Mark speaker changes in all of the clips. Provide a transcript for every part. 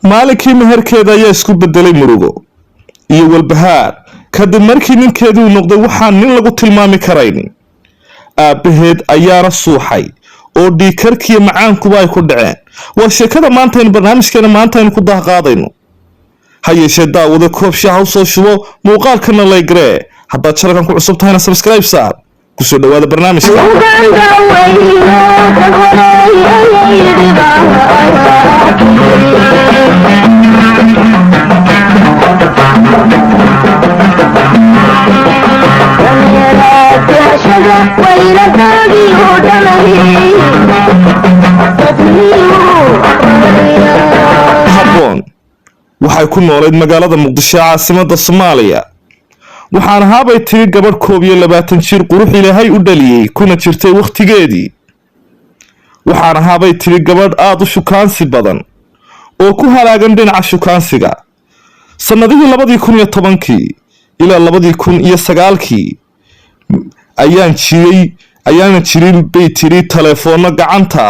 Speaker 1: maalinkii meherkeeda ayaa isku bedelay murugo iyo walbahaar kadib markii ninkeedii uu noqday waxaan nin lagu tilmaami karaynin. aabbaheed ayaana suuxay oo dhiigkarkiiyo macaankuba ay ku dhaceen. waa sheekada maanta aynu barnaamijkeena maanta aynu ku daaqaadayno. ha yeeshee daawada koob shaaha u soo shubo muuqaalkana laygaree. haddaad channelkan ku cusub tahayna subscribe saar. kusoo dhawaada barnaamijka. habboon waxay ku noolayd magaalada muqdisho caasimadda Soomaaliya. waxaan ahaabay tiri gabadh 21 jir qurux ilaahay u dhaliyay kuna jirtay waqtigeedii. waxaan ahaabay tiri gabadh aad u shukaansi badan oo ku halaagan dhinaca shukaansiga. sanadihii 2010 ilaa 2009 ayaana jirin bay tiri telefoonno gacanta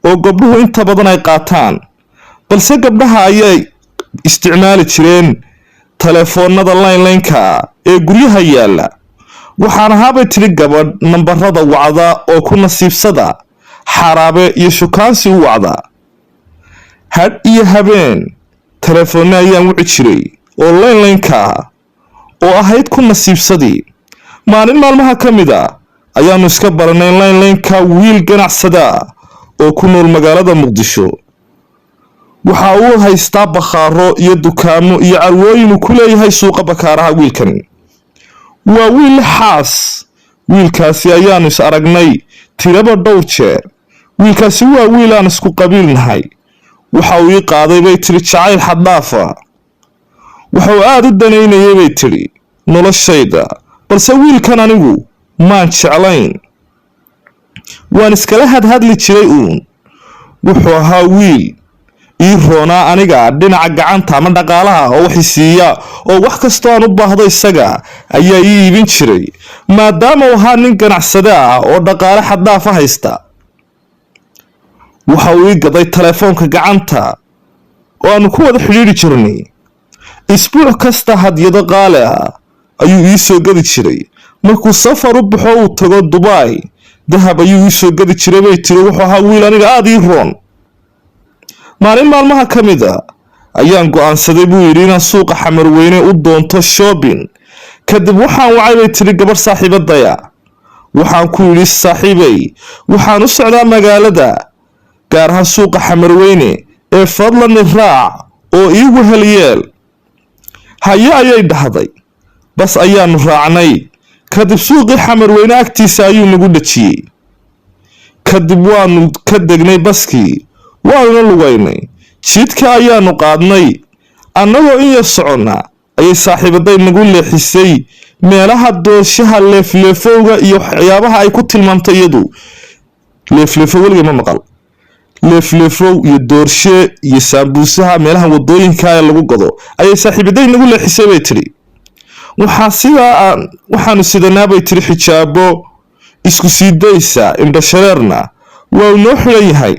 Speaker 1: oo gabdhuhu inta badan ay qaataan, balse gabdhaha ayay isticmaali jireen telefoonada line-ka ee guryaha yaala. waxaan ahaabay tiri gabadh nambarada wacda oo ku nasiibsada xaraabe iyo shukaansi u wacda. hadh iyo habeen telefoonna ayaan wici jiray oo line-ka oo ahayd ku nasiibsadii. maalin maalmaha ka mid a ayaanu iska baranay line-ka wiil ganacsada oo ku nool magaalada muqdisho. waxa uu haystaa bakhaaro iyo dukaamo iyo carwooyin uu ku leeyahay suuqa bakaaraha. wiilkani waa wiil xaas. wiilkaasi ayaanu is aragnay tiraba dhowr jeer. wiilkaasi waa wiil aan isku qabiilnahay. waxa uu ii qaaday bay tiri jacayl xad dhaafa. waxa uu aad u danaynayay bay tiri noloshayda, balse wiilkan anigu maan jeclayn. waan iskala hadhadli jiray uun. wuxuu ahaa wiil ii roonaa aniga dhinaca gacanta ama dhaqaalaha oo wax isiiya oo wax kastoo aan u baahdo isaga ayaa ii iibin jiray, maadaama uu ahaa nin ganacsade ah oo dhaqaale xad dhaafa haysta. waxa uu ii gaday telefoonka gacanta oo aanu ku wada xidhiidhi jirnay. isbuuc kasta hadyado qaali ah ayuu ii soo gadi jiray. markuu safar u baxo uu tago Dubai, dahab ayuu ii soo gadi jiray bay tiri. wuxuu ahaa wiil aniga aad ii roon. maalin maalmaha ka mid a ayaan go'aansaday buu yidhi inaan suuqa Xamarweyne u doonto shopping. kadib waxaan wacay bay tiri gabadh saaxiibadaya. waxaan ku yidhi saaxiibay, waxaan u socdaa magaalada, gaar ahaan suuqa Xamarweyne ee fadlan raac oo iigu heliyeel. haye ayay dhahday. bas ayaanu raacnay. kadib suuqii Xamarweyne agtiisa ayuu nagu dhajiyay. kadib waanu ka degnay baskii, waanuna lugaynay. jidka ayaanu qaadnay. annagoo in yar soconna ayay saaxiibaday nagu leexisay meelaha doorshaha leefleefowga iyo waxyaabaha ay ku tilmaamtay iyadu. leefleefow weliga ma maqal. leefleefow iyo doorshe iyo saambuusaha meelaha wadooyinka ee lagu gado ayay saaxiibaday nagu leexisay bay tiri. waxaanu sidanaa bay tiri xijaabo isku sii daysa, indhashareerna waa uu noo xiran yahay.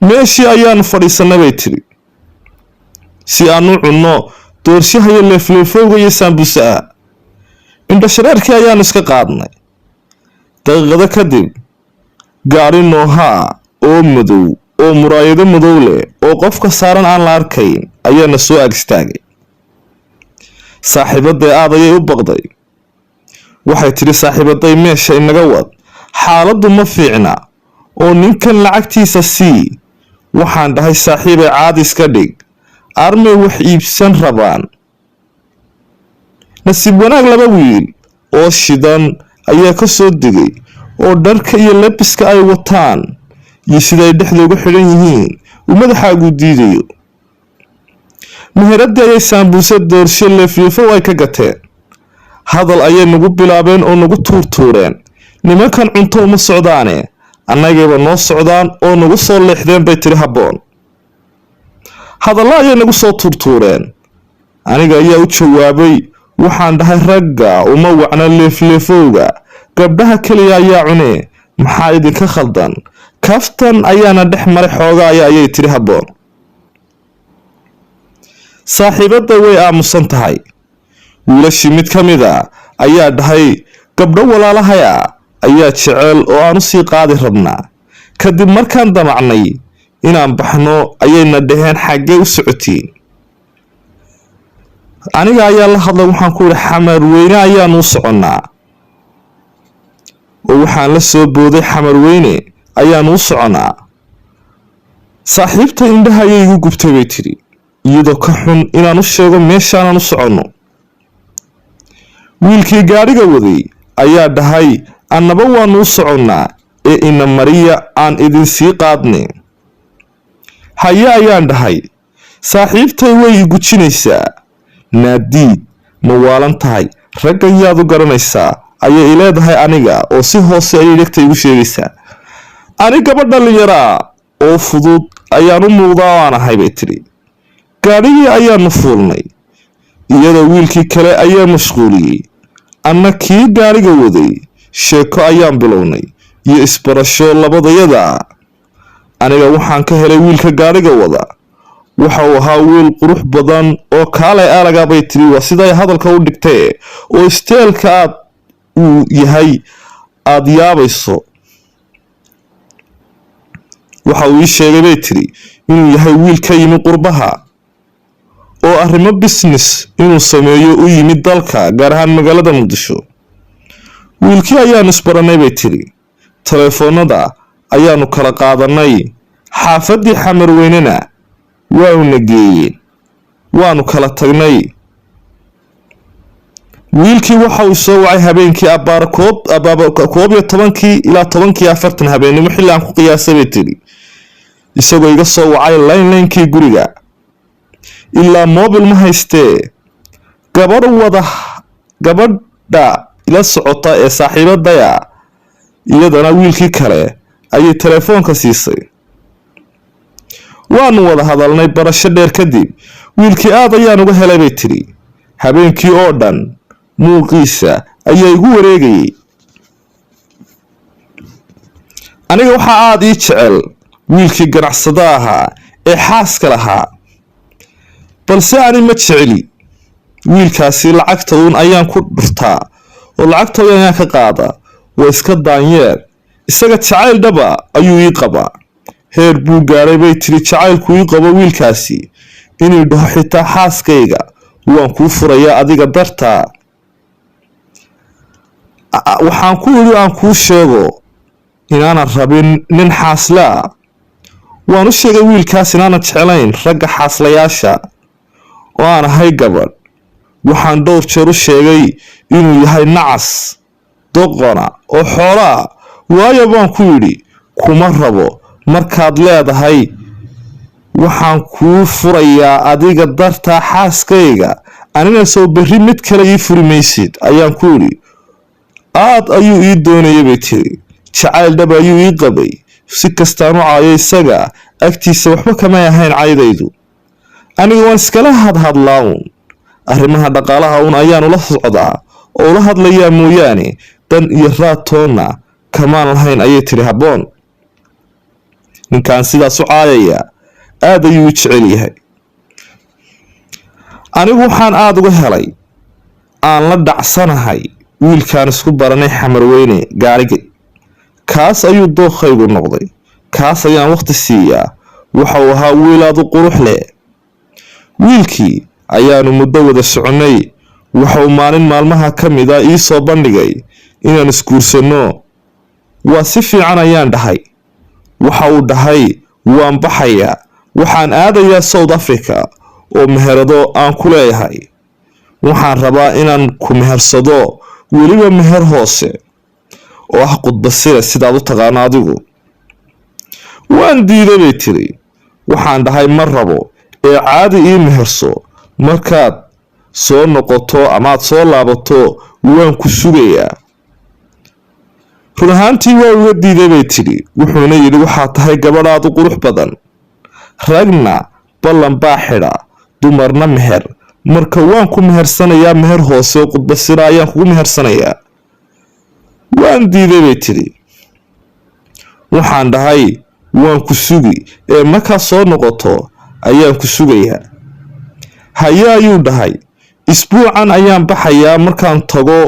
Speaker 1: meeshii ayaanu fadhiisanay bay tiri si aanu cunno doorshaha iyo leefleefowga iyo saambuusaha. indhashareerkii ayaanu iska qaadnay. daqiiqado kadib gaari noohaa oo madow oo muraayado madow leh oo qofka saaran aan la arkayn ayaana soo ag istaagay. saaxiibaday aad ayay u baqday. waxay tiri saaxiibaday meesha inaga wad, xaaladdu ma fiicna oo ninkan lacagtiisa sii. waxaan dhahay saaxiibay caadi iska dhig, armay wax iibsan rabaan. nasiib wanaag laba wiil oo shidan ayaa ka soo degay oo dharka iyo labiska ay wataan iyo siday dhexda ugu xidhan yihiin uu madaxaagu diidayo. meheradii ayay saambuuse doorshe leefleefow ay ka gateen. hadal ayay nagu bilaabeen oo nagu tuurtuureen. nimankan cunto uma socdaane annagayba noo socdaan oo nagu soo leexdeen bay tiri habboon. hadalla ayay nagu soo tuurtuureen. aniga ayaa u jawaabay. waxaan dhahay ragga uma wacna leefleefowga, gabdhaha kaliya ayaa cune. maxaa idinka khaldan? kaftan ayaana dhex maray xoogaa ayay tiri habboon. saaxiibadda way aamusan tahay. wiilashii mid ka mid a ayaa dhahay, gabdho walaalahaya ayaa jecel oo aan u sii qaadi rabnaa. kadib markaan damacnay inaan baxno ayayna dhaheen xaggee u socotiin. aniga ayaa la hadlay, waxaan ku yidhi xamarweyne ayaanu u soconnaa. oo waxaan la soo booday xamarweyne ayaanu u soconnaa. saaxiibta indhaha ayay igu gubtay bay tidhi, iyadoo ka xun inaan u sheego meeshaanaan u soconno. wiilkii gaadhiga waday ayaa dhahay, annaba waanu u soconnaa ee ina mariya aan idinsii qaadne. haye ayaan dhahay, saaxiibtay way i gujinaysaa. naadiid ma waalan tahay, raggan yaad u garanaysaa ayay ileedahay aniga, oo si hoose ayay dhegta igu sheegaysaa. ani gabadh dhallinyaraa oo fudud ayaan u muuqdaa oo aan ahay bay tidhi. gaadhigii ayaanu fuulnay, iyadoo wiilkii kale ayaa mashquuliyey. anna kii gaadhiga waday sheeko ayaan bilownay iyo isbarasho labadayada. aniga waxaan ka helay wiilka gaadhiga wada. waxa uu ahaa wiil qurux badan oo kaalay aalaga bay tidhi, waa siday hadalka u dhigtee, oo isteelka uu yahay aad yaabayso. waxa uu ii sheegay bay tidhi inuu yahay wiil ka yimid qurbaha oo arrimo business inuu sameeyo u yimid dalka, gaar ahaan magaalada muqdisho. wiilkii ayaanu isbaranay bay tidhi, taleefoonada ayaanu kala qaadanay. xaafaddii xamarweynena wauna geeyeen, waanu kala tagnay. wiilkii waxa uu soo wacay habeenkii abbaara 11 ilaa 12:40 habeenimo, xilli aan ku qiyaasay bay tidhi, isagoo iga soo wacay laynkii guriga. ilaa moobil ma haystee. gabadha ila socota ee saaxiibadaya iyadana wiilkii kale ayay telefoonka siisay. waanu wada hadalnay barasho dheer kadib. wiilkii aad ayaan uga helay bay tidhi. habeenkii oo dhan muuqiisa ayaa igu wareegayay. aniga waxaa aad ii jecel wiilkii ganacsada ahaa ee xaaska lahaa, balse ani ma jeceli. wiilkaasi lacagta uun ayaan ku dhurtaa oo lacagtooda ayaan ka qaada. waa iska daanyeer, isaga jacayl dhaba ayuu ii qabaa. heer buu gaaray bay tidhi jacaylku ii qabo wiilkaasi inuu dhaho xitaa xaaskayga waan kuu furayaa adiga dartaa. waxaan ku yidhi aan kuu sheego inaanan rabin nin xaaslaa. waan u sheegay wiilkaas inaanan jeclayn ragga xaaslayaasha oo aan ahay gabadh. waxaan dhowr jeer u sheegay inuu yahay nacas doqona oo xoolaa. waayo baan ku yidhi kuma rabo markaad leedahay waxaan kuu furayaa adiga dartaa xaaskayga, anina soo berri mid kale ii furi maysid ayaan ku yidhi. aad ayuu ii doonayay bay tidhi, jacayl dhab ayuu ii qabay. si kastaan u caayo isaga agtiisa waxba kamay ahayn caydaydu. aniga waan iskala hadhadlaaun, arrimaha dhaqaalaha uun ayaan ula socdaa oo ula hadlayaa mooyaane dan iyo raatoonna kamaan lahayn ayay tidhi habboon. ninkaan sidaas u caayaya aad ayuu u jecel yahay. anigu waxaan aad uga helay aan la dhacsanahay wiilkaan isku baranay xamarweyne gaadhiga. kaas ayuu dookhaygu noqday, kaas ayaan waqti siiyaa. waxa uu ahaa wiil aad u qurux leh. wiilkii ayaanu muddo wada soconnay. waxauu maalin maalmaha ka mid a ii soo bandhigay inaan isguursanno. waa si fiican ayaan dhahay. waxa uu dhahay waan baxayaa, waxaan aadayaa South Africa oo meherado aan ku leeyahay. waxaan rabaa inaan ku mehersado, weliba meher hoose oo ah qudbasire sidaad u taqaano adigu. waan diiday bay tidhi. waxaan dhahay ma rabo ee caadi ii meherso. markaad soo noqoto amaad soo laabato waan ku sugayaa. run ahaantii waa uga diiday bay tidhi. wuxuuna yidhi waxaad tahay gabadh aad u qurux badan, ragna ballan baa xidha, dumarna meher. marka waan ku mehersanayaa meher hoose oo qudbasira ayaan kugu mehersanayaa. waan diiday bay tidhi. waxaan dhahay waan ku sugi ee markaad soo noqoto ayaan ku sugayaa. haye ayuu dhahay, isbuucan ayaan baxayaa, markaan tago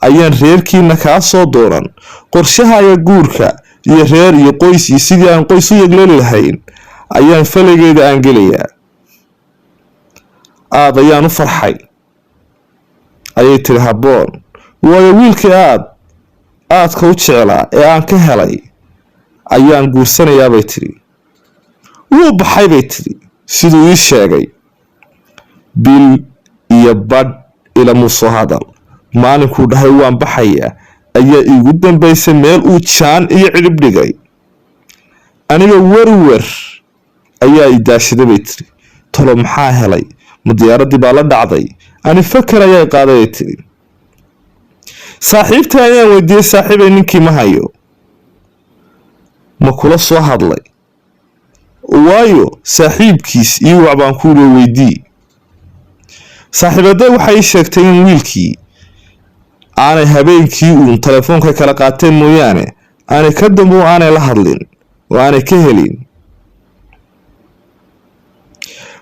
Speaker 1: ayaan reerkiina kaa soo doonan, qorshahaaga guurka iyo reer iyo qoys iyo sidii aan qoys u yegleeli lahayn ayaan falageeda aan gelayaa. aad ayaan u farxay ayay tiri Habboon, waayo wiilkii aadka u jeclaa ee aan ka helay ayaan guursanayaa bay tiri. wuu baxay bay tiri siduu ii sheegay. bil iyo badh ilama soo hadal. maalinkuu dhahay waan baxayaa ayaa iigu dambaysay meel uu jaan iyo cidhib dhigay. aniga werwer ayaa i daashaday bay tiri. talo maxaa helay? ma diyaaradii baa la dhacday? ani fakar ayaa qaaday bay tiri. saaxiibtii ayaan weydiiyey, saaxiibay ninkii ma hayo, ma kula soo hadlay? waayo saaxiibkiis ii wac baan ku weydii. saaxiibaday waxay sheegtay in wiilkii aanay habeenkii uun telefoonka kala qaateen mooyaane aanay ka dambo aanay la hadlin oo aanay ka helin.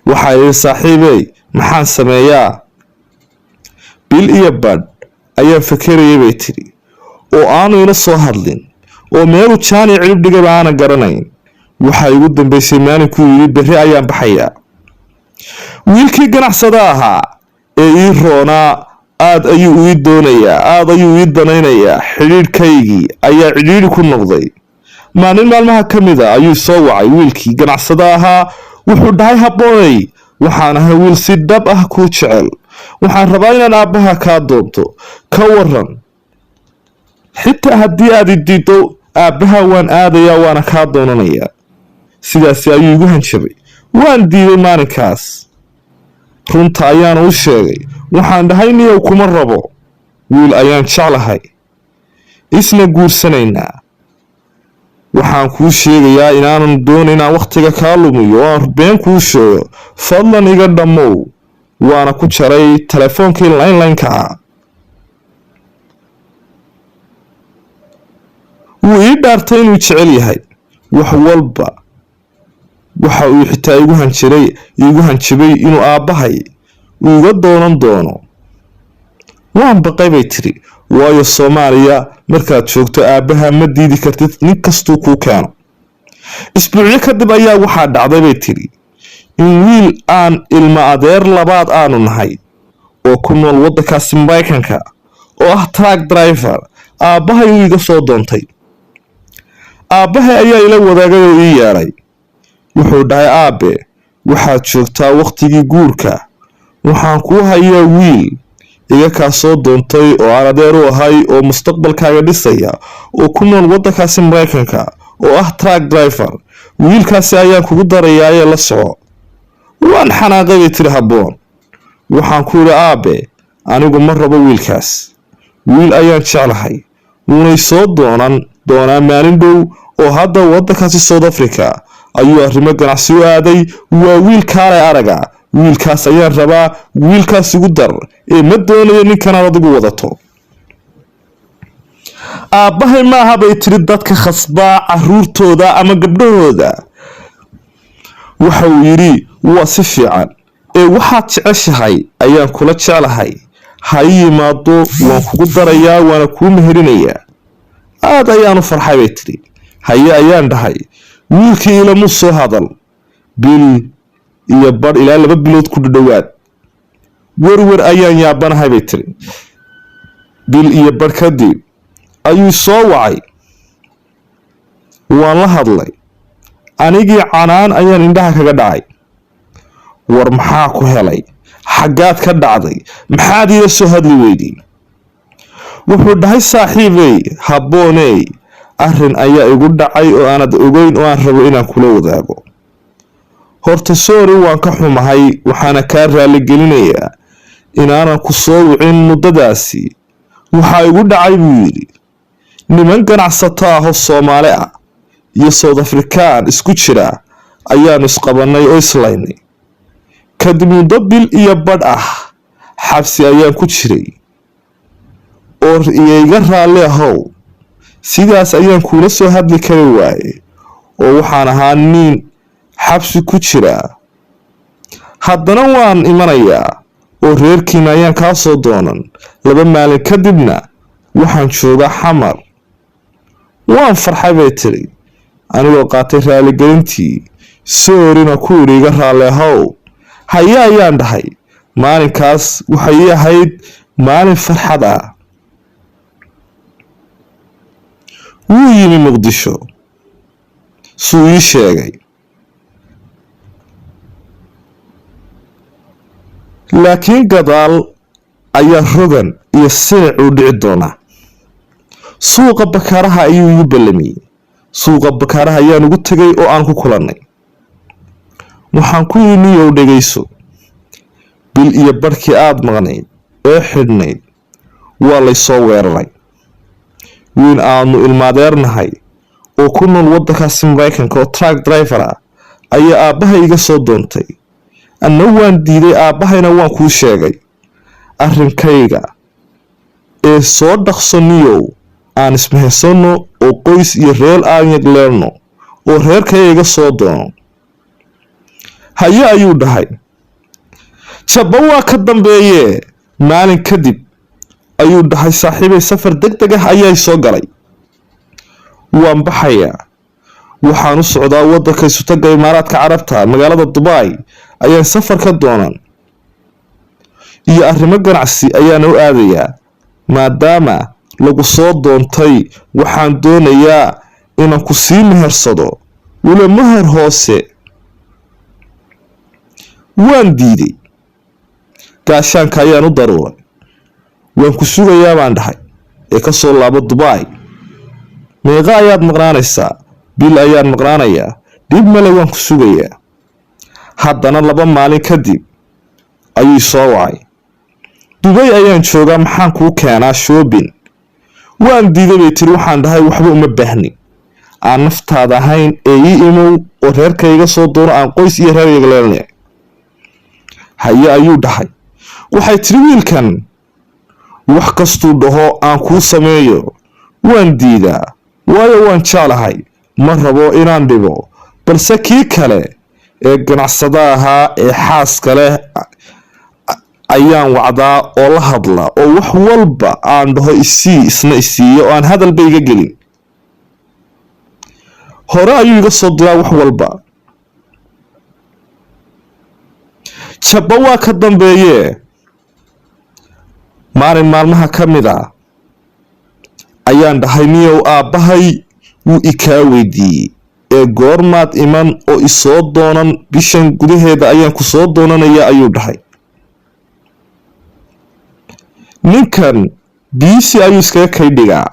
Speaker 1: waxaa yidhi saaxiibey maxaan sameeyaa? bil iyo badh ayaan fakerayay bay tiri, oo aanu ila soo hadlin, oo meelu jaan iyo cidhib dhigaba aanan garanayn. waxaa igu dambaysay maalinkuu yidhi berri ayaan baxayaa. wiilkii ganacsada ahaa ee ii roonaa aad ayuu ii doonayaa, aad ayuu ii danaynayaa. xidhiidhkaygii ayaa cidhiidhi ku noqday. maalin maalmaha ka mid a ayuu soo wacay wiilkii ganacsada ahaa. wuxuu dhahay, Habbooney, waxaan ahay wiil si dhab ah kuu jecel. waxaan rabaa inaan aabbaha kaa doonto. ka waran? xitaa haddii aad i diiddo, aabbaha waan aadayaa, waana kaa doonanayaa. sidaasi ayuu igu hanjabay. waan diiday maalinkaas. runta ayaana u sheegay. waxaan dhahay niyow kuma rabo. wiil ayaan jeclahay, isna guursanaynaa. waxaan kuu sheegayaa inaanan doonin inaan wakhtiga kaa lumiyo oo aan been kuu sheego. fadlan iga dhammow. waana ku jaray telefoonkii line-line-ka ah. wuu ii dhaartay inuu jecel yahay wax walba. waxa uu xitaa igu hanjabay inuu aabbahay uu iga doonan doono. waan baqay bay tiri, waayo Soomaaliya markaad joogto aabbaha ma diidi kartid nin kastuu kuu keeno. isbuucyo kadib ayaa waxaa dhacday bay tiri in wiil aan ilma adeer labaad aanu nahay oo ku nool waddankaasi Mareykanka oo ah truck driver aabbahay uu iga soo doontay. aabbahay ayaa ila wadaagay oo ii yeeray. wuxuu dhahay, aabe, waxaad joogtaa wakhtigii guurka. waxaan kuu hayaa wiil iga kaa soo doontay oo aan adeer u ahay oo mustaqbalkaaga dhisaya oo ku nool waddankaasi Mareykanka oo ah truck driver. wiilkaasi ayaan kugu darayaa ee la soco. waan xanaaqay bay tiri Habboon. waxaan ku yidhi, aabe, anigu ma rabo wiilkaas. wiil ayaan jeclahay, wuunay soo doonaa maalin dhow. oo hadda waddankaasi South Africa ayuu arrimo ganacsi u aaday. waa wiil kaalay araga. wiilkaas ayaan rabaa. wiilkaas igu dar ee ma doonayo ninkanaad adigu wadato. aabbahay maaha bay tiri dadka khasbaa caruurtooda ama gabdhahooda. waxa uu yidhi, waa si fiican ee waxaad jeceshahay ayaan kula jeclahay. ha ii yimaado, waan kugu darayaa, waana kuu meherinayaa. aad ayaan u farxay bay tiri. haye ayaan dhahay. wiilkii ilama soo hadal. bil iyo badh ilaa 2 bilood ku dhowaad. werwer ayaan yaabanahay bay tiri. bil iyo badh kadib ayuu soo wacay. waan la hadlay. anigii canaan ayaan indhaha kaga dhacay. war maxaa ku helay? xaggaad ka dhacday? maxaad ila soo hadli weyday? wuxuu dhahay, saaxiibey Habbooney, arrin ayaa igu dhacay oo aanad ogeyn oo aan rabo inaan kula wadaago. horta sorry, waan ka xumahay. waxaana kaa raali gelinayaa inaanan ku soo wicin muddadaasi. waxaa igu dhacay buu yidhi, niman ganacsato ah oo Soomaali ah iyo South African isku jira ayaanu isqabanay oo islaynay. kadib muddo bil iyo badh ah xabsi ayaan ku jiray. oo iga raalli ahow. sidaas ayaan kula soo hadli kari waaye oo waxaan ahaa nin xabsi ku jira. haddana waan imanayaa oo reerkiina ayaan kaa soo doonan 2 maalin kadibna waxaan joogaa xamar. waan farxay bay tiri anigoo qaatay raaligelintii soorina ku iriga raaleehow. haya ayaan dhahay maalinkaas waxay ahayd maalin farxad ah. wuu yimi Muqdisho suu ii sheegay, laakiin gadaal ayaa rogan iyo silic u dhici doona. suuqa Bakaaraha ayuu igu ballamiyay. suuqa Bakaaraha ayaan ugu tagay oo aan ku kulannay. waxaan ku yimiyow dhegayso, bil iyo barkii aad maqnayd ee xidhnayd waa laysoo weeraray. wiil aanu ilmaadeernahay oo ku nool waddankaasi Maraykanka oo truck driver ah ayaa aabbahay iga soo doontay. anna waan diiday, aabbahayna waan kuu sheegay arrinkayga ee soo dhaqsaniyow aan ismahaysanno oo qoys iyo reer aan yagleelno oo reerkaya iga soo doono. haye ayuu dhahay. jabba waa ka dambeeyee maalin kadib ayuu dhahay saaxiibay safar degdeg ah ayaa soo galay. waan baxayaa, waxaan u socdaa waddanka Isutaga Imaaraadka Carabta magaalada Dubai ayaan safar ka doonan iyo arrimo ganacsi ayaan u aadayaa. maadaama lagu soo doontay waxaan doonayaa inaan ku sii mehersado wala mahar hoose. waan diiday, gaashaanka ayaan u daruuray. waan ku sugayaa baan dhahay ee ka soo laabo Dubai. meeqa ayaad maqnaanaysaa? bil ayaan maqnaanayaa. dhib male, waan ku sugayaa. haddana 2 maalin kadib ayuu soo wacay. Dubai ayaan joogaa, maxaan kuu keenaa shopping? waan diiday bay tiri. waxaan dhahay waxba uma baahni, aan naftaada ahayn ee ii imow oo reerkayga soo doono, aan qoys iyo reer yagleelnay. haye ayuu dhahay. waxay tiri wiilkan wax kastuu dhaho aan kuu sameeyo waan diidaa, waayo waan jeclahay, ma rabo inaan dhibo. balse kii kale ee ganacsada ahaa ee xaaska leh ayaan wacdaa oo la hadla oo wax walba aan dhaho isii isna isiiyo oo aan hadalba iga gelin. hore ayuu iga soo diraa wax walba. jabba waa ka dambeeyee maalin maalmaha ka mid ah ayaan dhahay niyow aabbahay wuu ikaa weydiiyey ee goormaad iman oo isoo doonan? bishan gudaheeda ayaan ku soo doonanayaa ayuu dhahay. ninkan biisi ayuu iskaga kay dhigaa,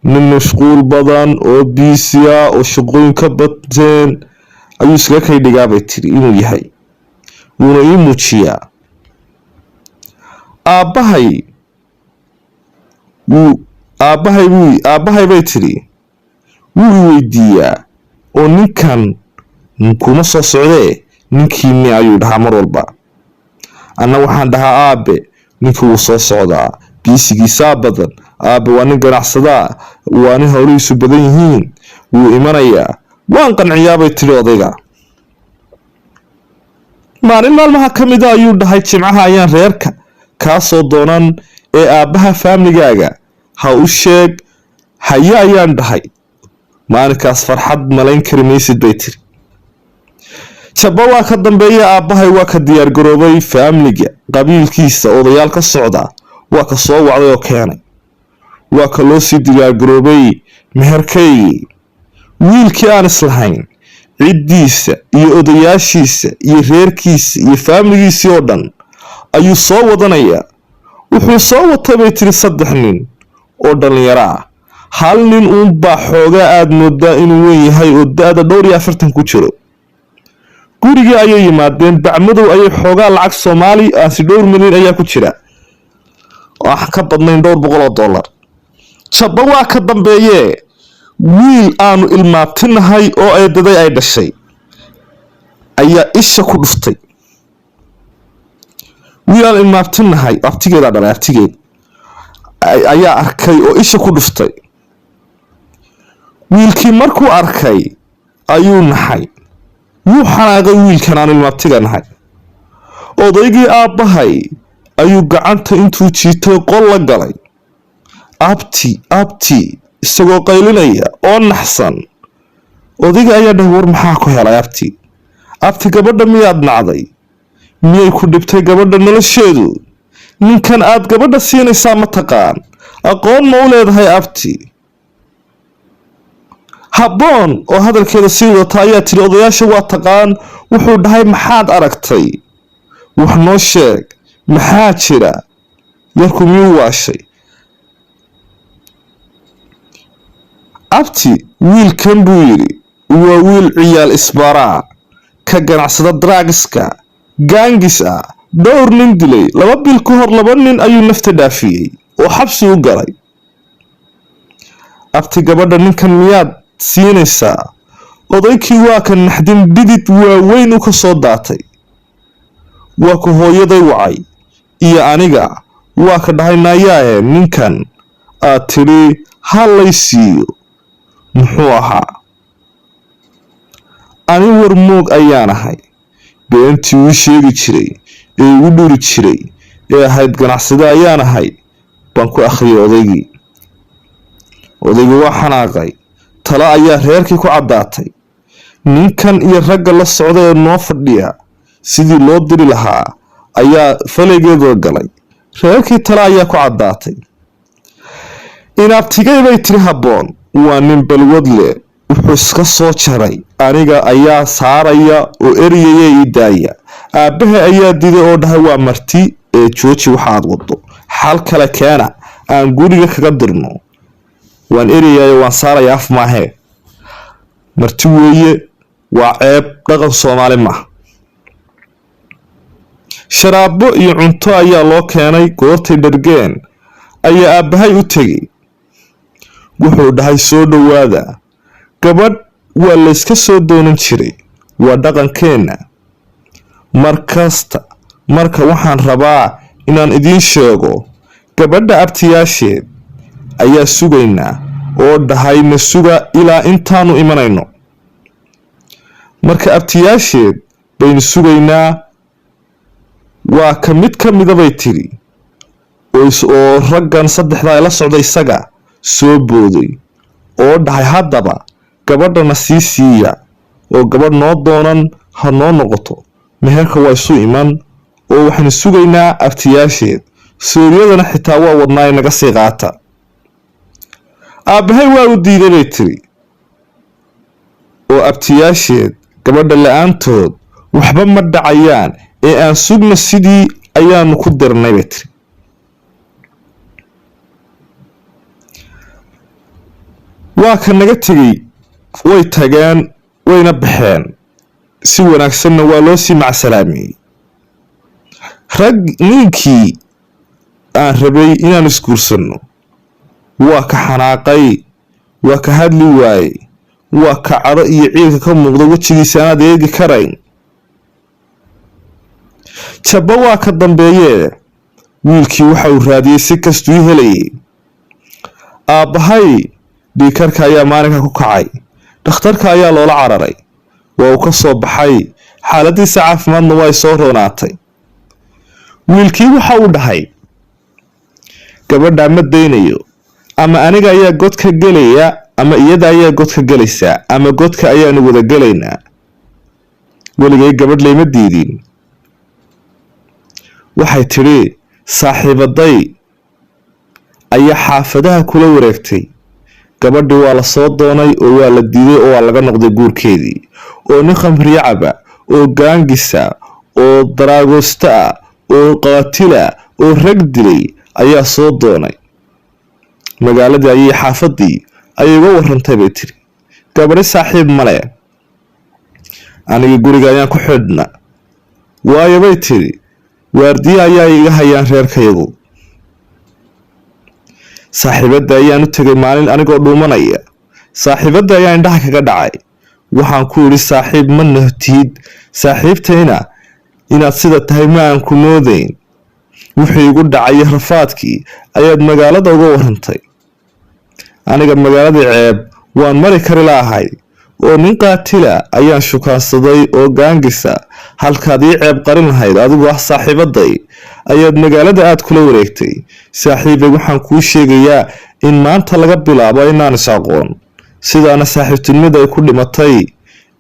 Speaker 1: nin mashquul badan oo biisi ah oo shaqooyin ka bateen ayuu iskaga kay dhigaa bay tiri inuu yahay, wuuna ii muujiyaa. aabbahay bay tiri wuu i weydiiyaa oo ninkan kuma soo socdee ninkiini ayuu dhahaa mar walba. anna waxaan dhahaa aabe ninka wuu soo socdaa, biisigiisaa badan. aabe waa nin ganacsadaa, waa nin howlihiisu badan yihiin, wuu imanayaa. waan qanciyaabay tiri odayga. maalin maalmaha ka mida ayuu dhahay jimcaha ayaan reerka kaa soo doonan ee aabbaha faamligaaga ha u sheeg. haye ayaan dhahay. maalinkaas farxad malayn kari maysid bay tiri. jabba waa ka dambeeya aabbahay waa ka diyaar garoobay. faamliga qabiilkiisa odayaal ka socda waa ka soo wacday oo keenay. waa ka loo sii diyaar garoobay meherkaygii. wiilkii aan islahayn ciddiisa iyo odayaashiisa iyo reerkiisa iyo faamligiisii oo dhan ayuu soo wadanayaa. wuxuu soo watay bay tiri 3 nin oo dhalinyaro ah. hal nin uunbaa xoogaa aad moodaa inuu weyn yahay oo da-da 40 ku jiro. gurigii ayay yimaadeen. bacmadow ayay xoogaa lacag Soomaali aansi 2 milyan ayaa ku jira, wax ka badnayn $200. jabba waa ka dambeeyee wiil aanu ilmaabtinahay oo eedaday ay dhashay ayaa isha ku dhuftay. wiil aan ilmaabtinahay abtigeeda dhalay, abtigeed ayaa arkay oo isha ku dhuftay. wiilkii markuu arkay ayuu naxay, wuu xanaaqay wiilkan aan ilmaabtiga nahay. odaygii aabbahay ayuu gacanta intuu jiitay qol la galay. abti isagoo qaylinaya oo naxsan. odayga ayaa dhahay, war maxaa ku helay abti gabadha miyaad nacday? miyay ku dhibtay gabadha nolosheedu? ninkan aad gabadha siinaysaa ma taqaan? aqoon ma u leedahay abti? habboon oo hadalkeeda sii wadata ayaa tiri, odayaasha waa taqaan. wuxuu dhahay, maxaad aragtay? wax noo sheeg, maxaa jira? yarku miyuu waashay? abti wiilkan buu yidhi, waa wiil ciyaal isbaaraa, ka ganacsada dragska, gaangis ah, dhowr nin dilay. 2 bil ka hor 2 nin ayuu nafta dhaafiyey oo xabsi u galay. abti gabadha ninkan miyaad siinaysaa? odaykii waa ka naxdin dhidid waaweyn u ka soo daatay. waa ku hooyaday wacay iyo aniga. waa ka dhahay, nayaae ninkan aad tidhi ha lay siiyo muxuu ahaa? ani warmoog ayaan ahay. beentii uu sheegi jiray ee igu dhuri jiray ee ahayd ganacsade ayaan ahay baan ku akhriyay odaygii. odaygii waa xanaaqay. talo ayaa reerkii ku caddaatay. ninkan iyo ragga la socda ee noo fadhiya sidii loo diri lahaa ayaa falaygeeda galay. reerkii talo ayaa ku caddaatay. inaabtigay bay tiri habboon, waa nin balwad leh, wuxuu iska soo jaray. aniga ayaa saaraya oo eriyaya ii daaya. aabbaha ayaa diday oo dhahay, waa marti ee jooji waxaad wado, xal kale keena aan guriga kaga dirno. waan eriyaya waan saaraya, af maahee. marti weeye, waa ceeb, dhaqan Soomaali maaha. sharaabo iyo cunto ayaa loo keenay. goortay dhargeen ayaa aabbahay u tegay. wuxuu dhahay, soo dhowaada. gabadh waa layska soo doonan jiray, waa dhaqankeenna. marka waxaan rabaa inaan idiin sheego, gabadha abtiyaasheed ayaa sugaynaa oo dhahay na suga ilaa intaanu imanayno. marka abtiyaasheed baynu sugaynaa. waa ka mid ka mida bay tiri, oo raggan 3 la socda isaga soo booday oo dhahay, haddaba gabadhana sii siiya oo gabadh noo doonan ha noo noqoto. meherka waa isu iman oo waxaanu sugaynaa abtiyaasheed. suuriyadana xitaa waa wadnaa naga sii qaata. aabbahay waa u diiday bay tiri, oo abtiyaasheed gabadha la-aantood waxba ma dhacayaan ee aan sugno, sidii ayaanu ku dirnay bay tiri. waa ka naga tegey. way tageen wayna baxeen. si wanaagsanna waa loo sii macsalaamiyey. ninkii aan rabay inaan isguursanno waa ka xanaaqay, waa ka hadli waayey, waa ka cadho iyo ciilka ka muuqda wejigiisa aanaad eegi karayn. jabba waa ka dambeeyee. wiilkii waxa uu raadiyey si kastuu i helayay. aabbahay dhiikarka ayaa maalinka ku kacay. dhakhtarka ayaa loola cararay. waa uu ka soo baxay. xaaladiisa caafimaadna waa soo roonaatay. wiilkii waxa uu dhahay, gabadha ma daynayo. ama aniga ayaa godka gelaya, ama iyada ayaa godka gelaysaa, ama godka ayaanu wada gelaynaa. weligay gabadh layma diidin. waxay tidhi, saaxiibaday ayaa xaafadaha kula wareegtay. gabadhii waa la soo doonay oo waa la diiday oo waa laga noqday guurkeedii. oo nin khamriyo caba, oo gaangisa, oo daraagosta ah, oo qaatila, oo rag dilay ayaa soo doonay. magaaladii ayay xaafadii ayay uga warantay bay tiri, gabadhi saaxiib male. aniga guriga ayaan ku xidhna. waayo bay tiri, waardiye ayaa iga hayaan reerkayagu. saaxiibada ayaan u tegay maalin anigoo dhuumanaya. saaxiibada ayaa indhaha kaga dhacay. waxaan ku yidhi, saaxiib ma nahtid. saaxiibtayna inaad sida tahay ma aan ku moodayn. wixii igu dhacay rafaadkii ayaad magaalada uga warantay. aniga magaaladii ceeb waan mari kari laahay. oo nin qaatila ayaan shukaansaday oo gaangisa halkaad ii ceeb qarin lahayd adigoo ah saaxiibaday ayaad magaalada aad kula wareegtay saaxiibay waxaan kuu sheegayaa in maanta laga bilaabo inaan is aqoon sidaana saaxiibtinimada ay ku dhimatay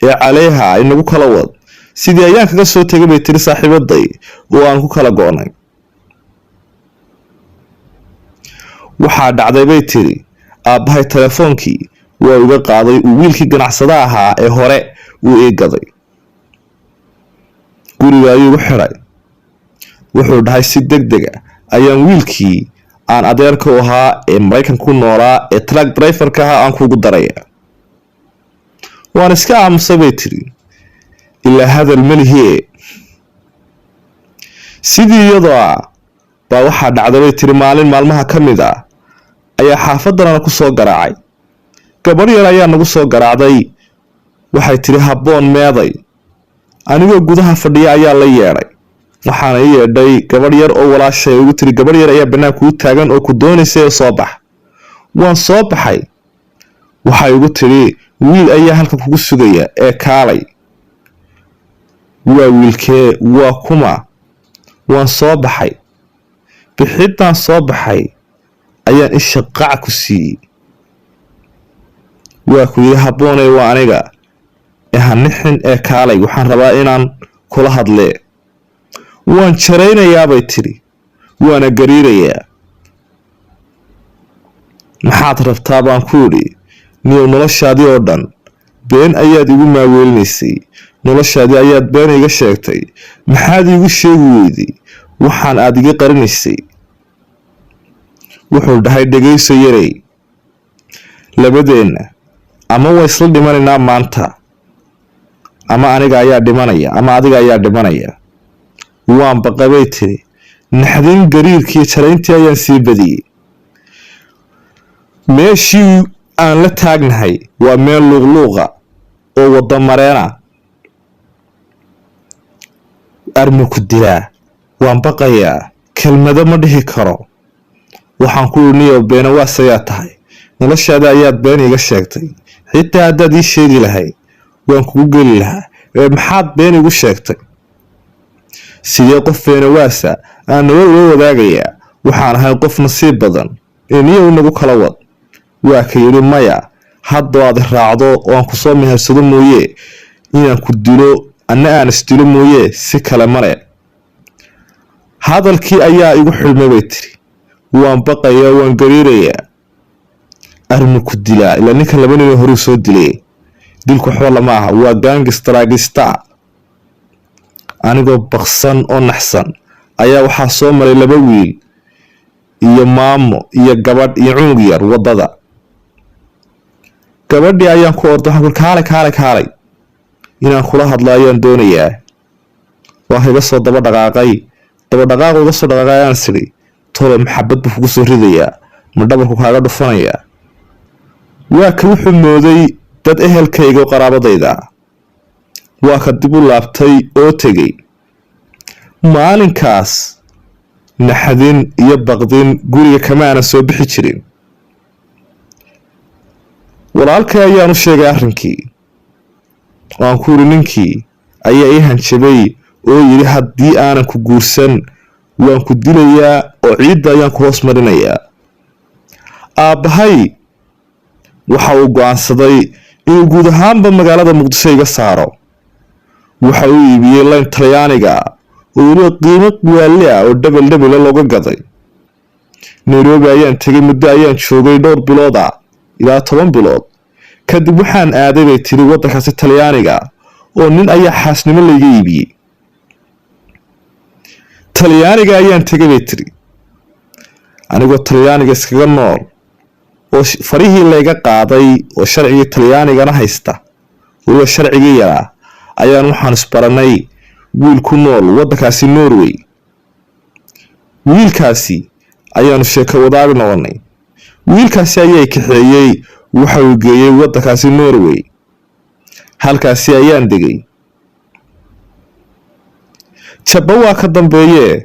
Speaker 1: ee caleeha inagu kala wad sidii ayaan kaga soo tegay bay tiri saaxiibaday oo aan ku kala go'nay waxaa dhacday bay tiri aabbahay telefoonkii waa uga qaaday uu wiilkii ganacsada ahaa ee hore uu ii gaday guriga ayuu igu xidhay wuxuu dhahay si degdega ayaan wiilkii aan adeerka u ahaa ee Maraykanka ku noolaa ee truck driverka ahaa aan kugu daraya waan iska aamusay bay tiri ilaa hadal malihii sidii iyadoo baa waxaa dhacday bay tiri maalin maalmaha ka mid ah ayaa xaafadana ku soo garaacay gabadh yar ayaa nagu soo garaacday waxay tiri habboon meeday anigoo gudaha fadhiya ayaa la yeedhay waxaana ii yeedhay gabadh yar oo walaashay ugu tiri gabadh yar ayaa banaanka u taagan oo ku doonaysay soo bax waan soo baxay waxay ugu tiri wiil ayaa halka kugu sugaya ee kaalay waa wiilkee waa kuma waan soo baxay bixidaan soo baxay ayaan isha qac ku siiyey waa ku yidhi habboonay waa aniga hanixin ee kaalay waxaan rabaa inaan kula hadlee waan jaraynayaa bay tiri waana gariirayaa maxaad rabtaa baan ku idhi niyow noloshaadii oo dhan been ayaad igu maaweelinaysay noloshaadii ayaad been iga sheegtay maxaad iigu sheegi weyday waxaan aad iga qarinaysay wuxuu dhahay dhegayso yarey labadeenna ama way isla dhimanaynaa maanta ama aniga ayaa dhimanaya ama adiga ayaa dhimanaya waan baqabay tiri naxdin gariirkii jarayntii ayaan sii badiyey meeshii aan la taagnahay waa meel luuqluuqa oo wada mareena arma ku dilaa waan baqayaa kelmado ma dhihi karo waxaan ku niyo beena waasayaa tahay noloshaada ayaad been iga sheegtay xitaa haddaad ii sheegi lahayd waan kugu geli lahaa maxaad been igu sheegtay sidee qof beena waasa aan nolol uga wadaagayaa waxaan ahay qof nasiib badan niyow inagu kala wad waa ka yidhi maya haddoo aad raacdo oo aan kusoo mehersado mooye inaan ku dilo anna aan isdilo mooye si kale male hadalkii ayaa igu xilmay bay tiri waan baqayaa waan gariirayaa arma ku dilaa ilaa ninka laba nin horuu soo dilay dilku waxba lama aha waa gaangistaraagista anigoo baqsan oo naxsan ayaa waxaa soo maray laba wiil iyo maamo iyo gabadh iyo cunug yar wadada gabadhii ayaan ku orday waxaan kaalay inaan kula hadlo ayaan doonayaa waa iga soo daba dhaqaaqay iga soo dhaqaaqay aan sidhi tolo maxabad buu kugu soo ridayaa ma dhabarku kaaga dhufanayaa waa ka wuxuu mooday dad ehelkayga oo qaraabadayda waa ka dib u laabtay oo tegay maalinkaas naxdin iyo baqdin guriga kama aanan soo bixi jirin walaalkay ayaan u sheegay arrinkii waan ku yidhi ninkii ayaa ii hanjabay oo yidhi haddii aanan ku guursan waan ku dilayaa oo ciidda ayaan ku hoos marinayaa aabbahay waxa uu go'aansaday inuu guud ahaanba magaalada muqdisho iga saaro waxa uu iibiyey layn talyaaniga oo weliba qiimo waali ah oo dhabal looga gaday nairobi ayaan tegay muddo ayaan joogay dhowr bilood ilaa 10 bilood kadib waxaan aaday bay tiri waddankaasi talyaaniga oo nin ayaa xaasnimo layga iibiyey talyaaniga ayaan tegay bay tiri anigoo talyaaniga iskaga nool oo farihii layga qaaday oo sharcigii talyaanigana haysta weliba sharcigii yaraa ayaan waxaan isbaranay wiil ku nool waddankaasi Norway wiilkaasi ayaanu sheeko wadaag noqonay wiilkaasi ayaa kaxeeyay waxa uu geeyay waddankaasi Norway halkaasi ayaan degay jabba waa ka dambeeyay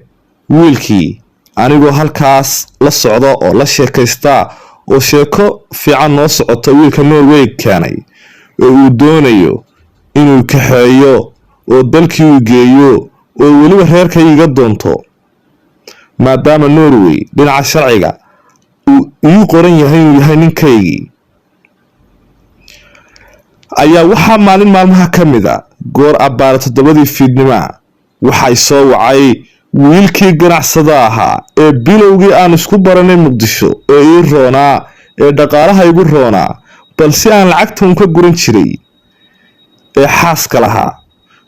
Speaker 1: wiilkii anigoo halkaas la socdo oo la sheekaysta oo sheeko fiican noo socoto wiilka Norway keenay oo uu doonayo inuu kaxeeyo oo dalkii uu geeyo oo weliba reerkayga doonto, maadaama Norway dhinaca sharciga uu qoran yahay inuu yahay ninkaygii. ayaa waxaa maalin maalmaha ka mid a goor abbaara 7 fiidnimo waxay soo wacay wiilkii ganacsada ahaa ee bilowgii aan isku baranay Muqdisho ee ii roonaa ee dhaqaalaha igu roonaa balse aan lacagta ka guran jiray ee xaaska lahaa.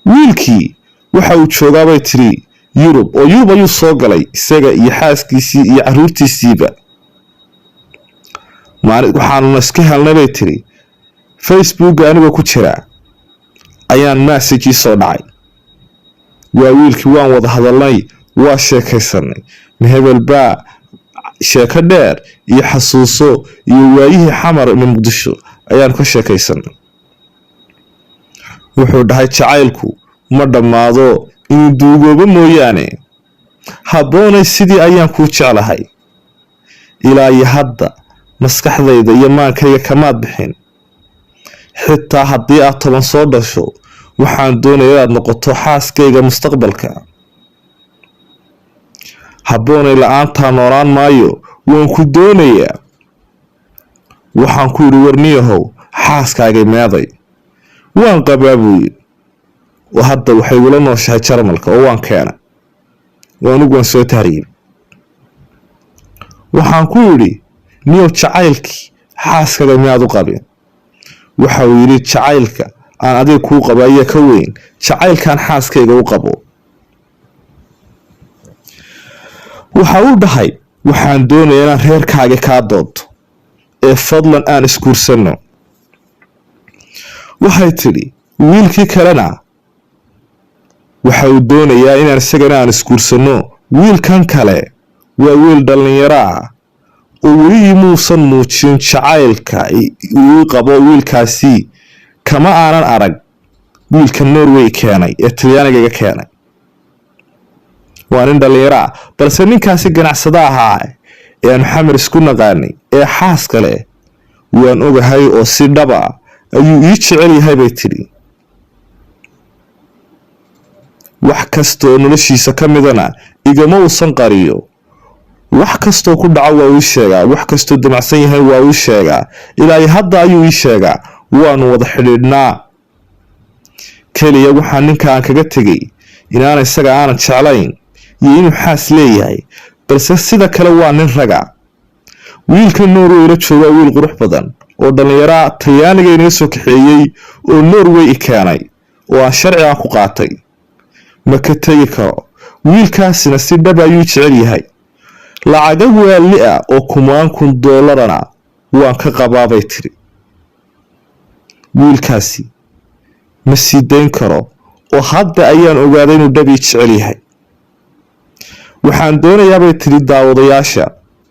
Speaker 1: wiilkii waxa uu joogaa bay tiri Yurub, oo Yurub ayuu soo galay isaga iyo xaaskiisii iyo caruurtiisiiba. waxaanu iska helnay bay tiri Facebook anigoo ku jira ayaan message soo dhacay. waa wiilkii waan wada hadalnay, waa sheekaysanay, mahebel baa sheeko dheer iyo xasuuso iyo waayihii xamar ee Muqdisho ayaan ka sheekaysanay. wuxuu dhahay jacaylku ma dhammaado inuu duugoobo mooyaane, habboonay sidii ayaan kuu jeclahay. ilaa iyo hadda maskaxdayda iyo maankayga kamaad bixin. xitaa haddii aad 10 soo dhasho waxaan doonayaa inaad noqoto xaaskayga mustaqbalka. habboonay la'aantaa noolaan maayo, waan ku doonayaa. waxaan ku yidhi warniyahow xaaskaagay meeday? waan qabaa buu yidhi, oo hadda waxay igula nooshahay Jarmalka oo waan keenay oo anigu waan soo taariibay. waxaan ku yidhi niyow jacaylkii xaaskaaga miyaad u qabin? waxa uu yidhi jacaylka aan adiga kuu qabo ayaa ka weyn jacaylkaan xaaskayga u qabo. waxa uu dhahay waxaan doonayaa inaan reerkaaga kaa doonto ee fadlan aan isguursano. waxay tidhi wiilkii kalena waxa uu doonayaa inaan isagana aan isguursano. wiilkan kale waa wiil dhalinyaro ah oo weli muusan muujin jacaylka uu qabo. wiilkaasi kama aanan arag wiilka Norway keenay ee Talyaaniga iga keenay. waa nin dhalinyaro ah, balse ninkaasi ganacsada ahaa ee aan xamar isku naqaanay ee xaas kale waan ogahay oo si dhaba ayuu ii jecel yahay bay tiri. wax kasta oo noloshiisa ka midana igama uusan qariyo. wax kastoo ku dhaco waa uu sheegaa, wax kastoo damacsan yahay waa uu sheegaa. ilaa hadda ayuu ii sheegaa, waanu wada xidhiidhnaa. kaliya waxaa ninka aan kaga tegay inaan isaga aanan jeclayn iyo inuu xaas leeyahay, balse sida kale waa nin raga. wiilka Norway la jooga wiil qurux badan oo dhalinyaro Talyaaniga inaga soo kaxeeyay oo Norway i keenay oo aan sharciga ku qaatay. ma ka tagi karo. wiilkaasina si dhab ayuu jecel yahay. lacaga waali ah oo $10,000 waan ka qabaabay tiri. wiilkaasi ma sii dayn karo oo hadda ayaan ogaaday inuu dhab jecel yahay. waxaan doonayaa bay tiri daawadayaasha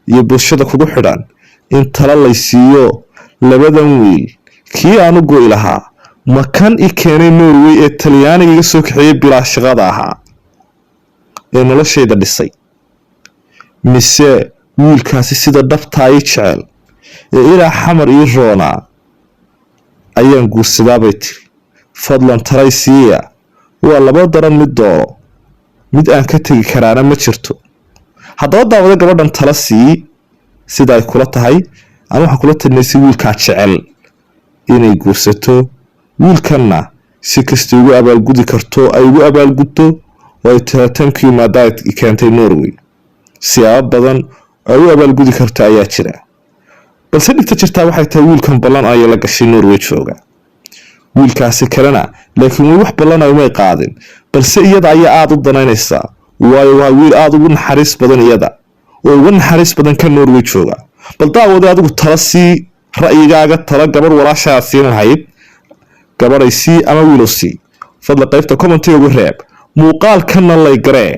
Speaker 1: iyo bulshada kugu xidhan in tala lay siiyo labadan wiil kii aan u go'i lahaa. ma kan i keenay Norway ee Talyaaniga iga soo kaxeeyay bilaa shaqada ahaa ee noloshayda dhisay, mise wiilkaasi sida dhabta ay jecel ee ilaa xamar ii roonaa ayaan guursadaa bay tiri. fadlan taray siiya. waa laba daran mid dooro, mid aan ka tagi karaana ma jirto. haddaba daawada gabadhan tala sii sida ay kula tahay. ama waxaan kula talinaysay wiilkaa jecel inay guursato. wiilkanna si kasta ugu abaalgudi karto ay ugu abaalgudto oo ay taatankii maadaama keentay Norway. siyaabo badan ay u abaalgudi karto ayaa jira, balse dhibta jirtaa waxay tahay wiilkan ballan ay la gashay Norway jooga. wiilkaasi kalena laakiin wax ballan ay ma qaadin, balse iyada ayaa aad u danaynaysa. waayo waa wiil aad ugu naxariis badan iyada oo ugu naxariis badan ka Norway jooga. bal daawada adigu tala sii ra'yigaaga. tala gabar walaashaa siin lahayd, gabaray sii ama wiilo sii. fadlan qaybta commentiga ugu reeb. muuqaalkana lay garee.